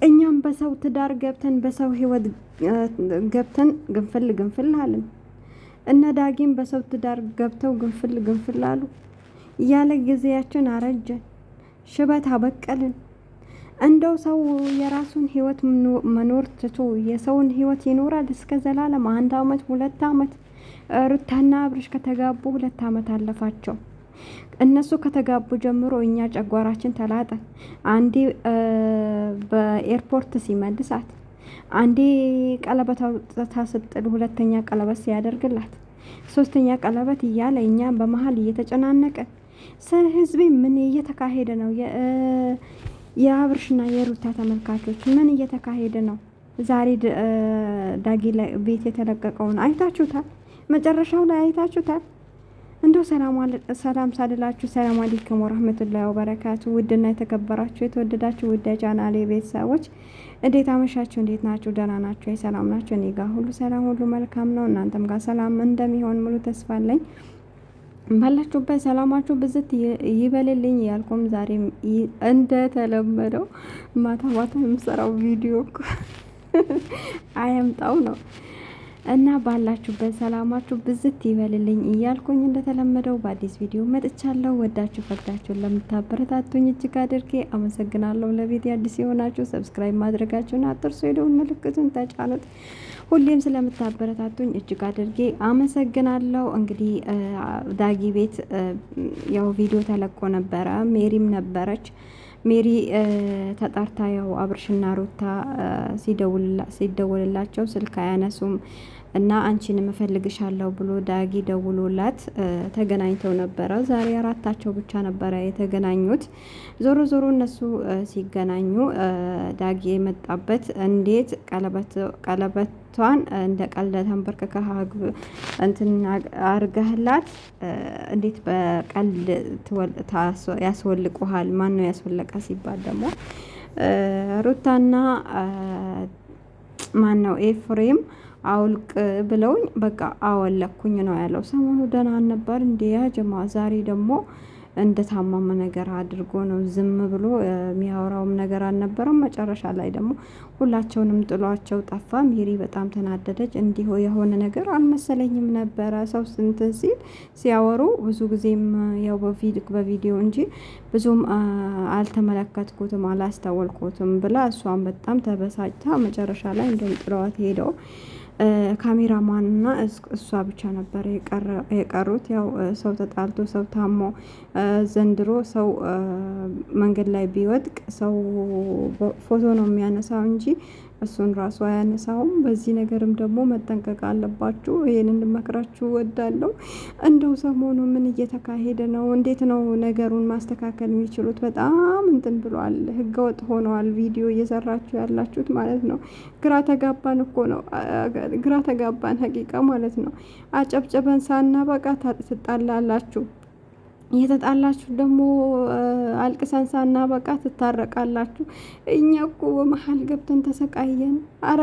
እኛም በሰው ትዳር ገብተን በሰው ህይወት ገብተን ግንፍል አለን። እነ ዳጊም በሰው ትዳር ገብተው ግንፍል አሉ። ያለ ጊዜያችን አረጀን፣ ሽበት አበቀልን። እንደው ሰው የራሱን ህይወት መኖር ትቶ የሰውን ህይወት ይኖራል እስከ ዘላለም? 1 አመት 2 አመት ሩታና አብርሽ ከተጋቡ 2 አመት አለፋቸው። እነሱ ከተጋቡ ጀምሮ እኛ ጨጓራችን ተላጠ። አንዴ በኤርፖርት ሲመልሳት፣ አንዴ ቀለበት አውጥታ ስትጥል፣ ሁለተኛ ቀለበት ሲያደርግላት፣ 3ኛ ቀለበት እያለ እኛ በመሀል እየተጨናነቀ ህዝቤ ምን እየተካሄደ ነው? የአብርሽና የሩታ ተመልካቾች ምን እየተካሄደ ነው? ዛሬ ዳጊ ላይ ቤት የተለቀቀውን አይታችሁታል? መጨረሻው ላይ አይታችሁታል? እንደው ሰላም ሳልላችሁ ሰላም አለይኩም ወራህመቱላሂ ወበረካቱ። ውድና የተከበራችሁ የተወደዳችሁ ውድ ቻናሌ ቤተሰቦች እንዴት አመሻችሁ? እንዴት ናችሁ? ደህና ናችሁ? ሰላም ናችሁ? እኔ ጋር ሁሉ ሰላም፣ ሁሉ መልካም ነው። እናንተም ጋር ሰላም እንደሚሆን ሙሉ ተስፋ አለኝ። ባላችሁበት ሰላማችሁ ብዝት ይበልልኝ ያልኩም ዛሬም እንደተለመደው ማታ የምሰራው ቪዲዮ አያምጣው ነው እና ባላችሁበት ሰላማችሁ ብዝት ይበልልኝ እያልኩኝ እንደተለመደው በአዲስ ቪዲዮ መጥቻለሁ። ወዳችሁ ፈቅዳችሁን ለምታበረታቱኝ እጅግ አድርጌ አመሰግናለሁ። ለቤት አዲስ የሆናችሁ ሰብስክራይብ ማድረጋችሁን አትርሱ፣ የደወል ምልክቱን ተጫኑት። ሁሌም ስለምታበረታቱኝ እጅግ አድርጌ አመሰግናለሁ። እንግዲህ ዳጊ ቤት ያው ቪዲዮ ተለቆ ነበረ። ሜሪም ነበረች። ሜሪ ተጣርታ ያው አብርሽና ሩታ ሲደውልላቸው ስልክ አያነሱም እና አንቺን እፈልግሻለሁ ብሎ ዳጊ ደውሎላት ተገናኝተው ነበረ። ዛሬ አራታቸው ብቻ ነበረ የተገናኙት። ዞሮ ዞሮ እነሱ ሲገናኙ ዳጊ የመጣበት እንዴት ቀለበቷን እንደ ቀልደ ተንበርክከህ እንትን አርገህላት እንዴት በቀልድ ያስወልቁሃል? ማን ነው ያስወለቀ ሲባል ደግሞ ሩታና ማን ነው ኤፍሬም አውልቅ ብለውኝ በቃ አወለኩኝ ነው ያለው። ሰሞኑ ደህና ነበር እንዴ ያ ጀማ? ዛሬ ደግሞ እንደ ታማመ ነገር አድርጎ ነው ዝም ብሎ የሚያወራውም ነገር አልነበረም። መጨረሻ ላይ ደግሞ ሁላቸውንም ጥሏቸው ጠፋ። ሜሪ በጣም ተናደደች። እንዲሁ የሆነ ነገር አልመሰለኝም ነበረ። ሰው እንትን ሲያወሩ ብዙ ጊዜም ያው በቪዲዮ እንጂ ብዙም አልተመለከትኩትም አላስተዋልኩትም ብላ እሷን በጣም ተበሳጭታ መጨረሻ ላይ እንደም ጥለዋት ሄደው ካሜራማንና እሷ ብቻ ነበር የቀሩት። ያው ሰው ተጣልቶ ሰው ታሞ ዘንድሮ ሰው መንገድ ላይ ቢወድቅ ሰው ፎቶ ነው የሚያነሳው እንጂ እሱን ራሱ አያነሳውም። በዚህ ነገርም ደግሞ መጠንቀቅ አለባችሁ። ይሄን እንድመክራችሁ ወዳለሁ። እንደው ሰሞኑ ምን እየተካሄደ ነው? እንዴት ነው ነገሩን ማስተካከል የሚችሉት? በጣም እንትን ብሏል፣ ህገወጥ ሆነዋል። ቪዲዮ እየሰራችሁ ያላችሁት ማለት ነው። ግራ ተጋባን እኮ ነው፣ ግራ ተጋባን ሀቂቃ ማለት ነው። አጨብጨበን ሳናበቃ ትጣላላችሁ። የተጣላችሁ ደግሞ አልቅሰን ሳናበቃ ትታረቃላችሁ። እኛ እኮ በመሀል ገብተን ተሰቃየን። አረ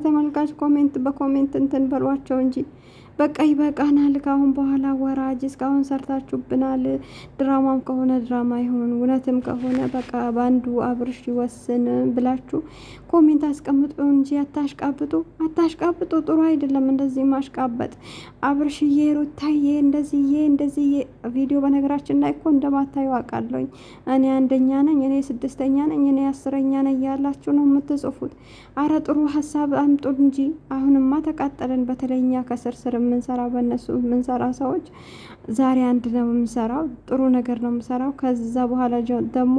ተመልካች ኮሜንት በኮሜንት እንትን በሏቸው እንጂ በቃ ይበቃናል። ካሁን በኋላ ወራጅ እስካሁን ሰርታችሁብናል። ድራማም ከሆነ ድራማ ይሁን፣ እውነትም ከሆነ በቃ ባንዱ አብርሽ ይወስን ብላችሁ ኮሜንት አስቀምጡ እንጂ አታሽቃብጡ። ጥሩ አይደለም እንደዚህ ማሽቃበጥ። አብርሽዬ፣ ሩታዬ እንደዚህ ቪዲዮ በነገራችን ላይ እኮ እንደማታዩ አውቃለሁኝ። እኔ 1ኛ ነኝ፣ እኔ 6ኛ ነኝ፣ እኔ 10ኛ ነኝ ያላችሁ ነው የምትጽፉት። አረ ጥሩ ሀሳብ አምጡ እንጂ። አሁንማ ተቃጠለን። በተለይኛ ከስር የምንሰራ በእነሱ የምንሰራ ሰዎች ዛሬ አንድ ነው የምንሰራው፣ ጥሩ ነገር ነው የምንሰራው። ከዛ በኋላ ደግሞ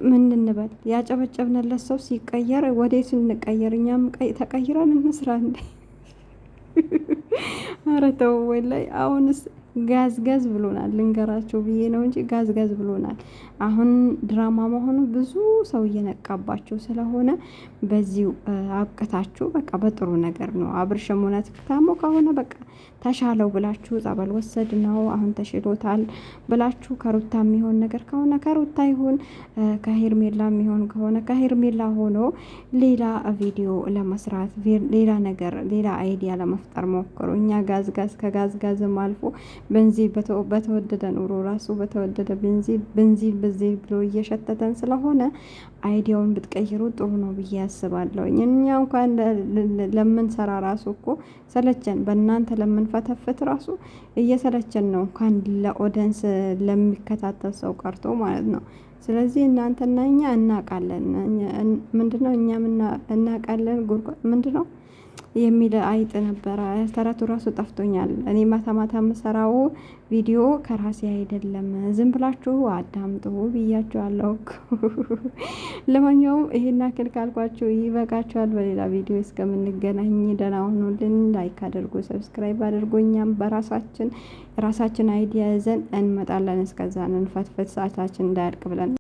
ምን እንበል? ያጨበጨብንለት ሰው ሲቀየር ወዴት እንቀየር? እኛም ተቀይረን እንስራ እንዴ? ኧረ ተው ወላሂ። አሁንስ ጋዝ ብሎናል። ልንገራቸው ብዬ ነው እንጂ ጋዝ ብሎናል። አሁን ድራማ መሆኑ ብዙ ሰው እየነቃባቸው ስለሆነ በዚሁ አብቅታችሁ በቃ በጥሩ ነገር ነው። አብርሽም እውነት ታሞ ከሆነ በቃ ተሻለው ብላችሁ ጸበል ወሰድ ነው አሁን ተሽሎታል ብላችሁ ከሩታ የሚሆን ነገር ከሆነ ከሩታ ይሁን፣ ከሄርሜላ የሚሆን ከሆነ ከሄርሜላ ሆኖ ሌላ ቪዲዮ ለመስራት ሌላ ነገር ሌላ አይዲያ ለመፍጠር ሞክሩ። እኛ ጋዝ ከጋዝም አልፎ ቤንዚን በተወደደ ኑሮ ራሱ በተወደደ ቤንዚን በዚህ ብሎ እየሸተተን ስለሆነ አይዲያውን ብትቀይሩ ጥሩ ነው ብዬ አስባለሁ። እኛ እንኳን ለምንሰራ ራሱ እኮ ሰለቸን፣ በእናንተ ለምንፈተፍት ራሱ እየሰለቸን ነው፣ እንኳን ለኦደንስ ለሚከታተል ሰው ቀርቶ ማለት ነው። ስለዚህ እናንተና እኛ እናውቃለን። ምንድነው እኛም እናውቃለን። ጉርጓድ ምንድነው የሚል አይጥ ነበረ። ተረቱ ራሱ ጠፍቶኛል። እኔ ማታ ማታ የምሰራው ቪዲዮ ከራሴ አይደለም፣ ዝም ብላችሁ አዳምጡ ብያችኋለሁ። ለማንኛውም ይሄን ያክል ካልኳችሁ ይበቃችኋል። በሌላ ቪዲዮ እስከምንገናኝ ደህና ሁኑልን። ላይክ አድርጉ፣ ሰብስክራይብ አድርጉ። እኛም በራሳችን አይዲያ ይዘን እንመጣለን። እስከዛ እንፈትፈት፣ ሰዓታችን እንዳያልቅ ብለን